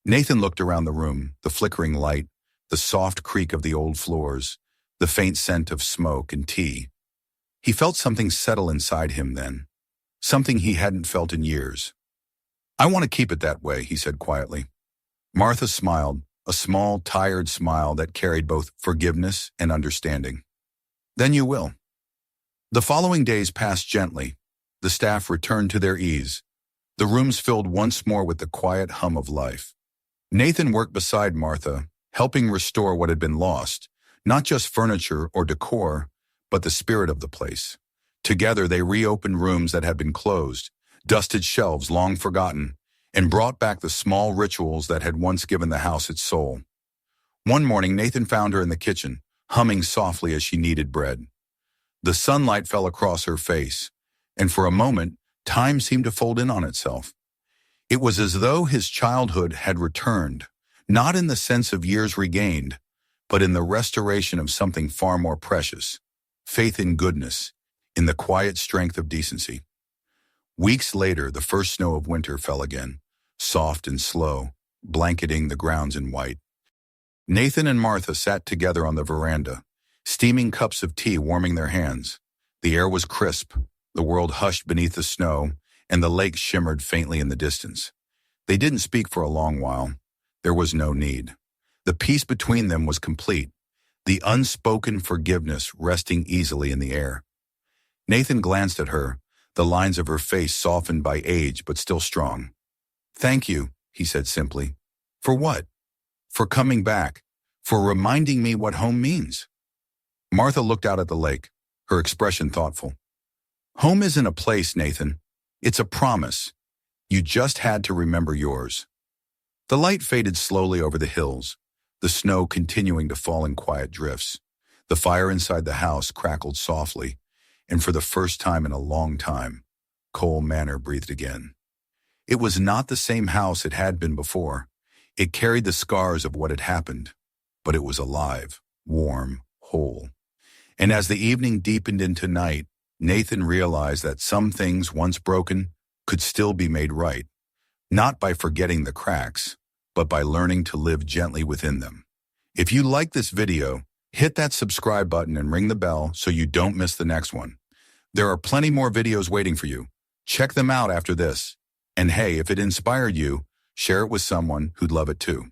Nathan looked around the room, the flickering light, the soft creak of the old floors, the faint scent of smoke and tea. He felt something settle inside him then, something he hadn't felt in years. I want to keep it that way, he said quietly. Martha smiled, a small, tired smile that carried both forgiveness and understanding. Then you will. The following days passed gently. the staff returned to their ease. The rooms filled once more with the quiet hum of life. Nathan worked beside Martha, helping restore what had been lost, not just furniture or decor, but the spirit of the place. Together they reopened rooms that had been closed, dusted shelves long forgotten, and brought back the small rituals that had once given the house its soul. One morning, Nathan found her in the kitchen, humming softly as she kneaded bread. The sunlight fell across her face, and for a moment, time seemed to fold in on itself. It was as though his childhood had returned, not in the sense of years regained, but in the restoration of something far more precious, faith in goodness, in the quiet strength of decency. Weeks later, the first snow of winter fell again, soft and slow, blanketing the grounds in white. Nathan and Martha sat together on the veranda, steaming cups of tea warming their hands. The air was crisp, the world hushed beneath the snow, and the lake shimmered faintly in the distance. They didn't speak for a long while. There was no need. The peace between them was complete, the unspoken forgiveness resting easily in the air. Nathan glanced at her, the lines of her face softened by age but still strong. "Thank you," he said simply. "For what?" "For coming back, for reminding me what home means." Martha looked out at the lake, her expression thoughtful. "Home isn't a place, Nathan. It's a promise. You just had to remember yours." The light faded slowly over the hills, the snow continuing to fall in quiet drifts. The fire inside the house crackled softly, and for the first time in a long time, Cole Manor breathed again. It was not the same house it had been before. It carried the scars of what had happened, but it was alive, warm, whole. And as the evening deepened into night, Nathan realized that some things once broken could still be made right, not by forgetting the cracks, but by learning to live gently within them. If you like this video, hit that subscribe button and ring the bell so you don't miss the next one. There are plenty more videos waiting for you. Check them out after this. And hey, if it inspired you, share it with someone who'd love it too.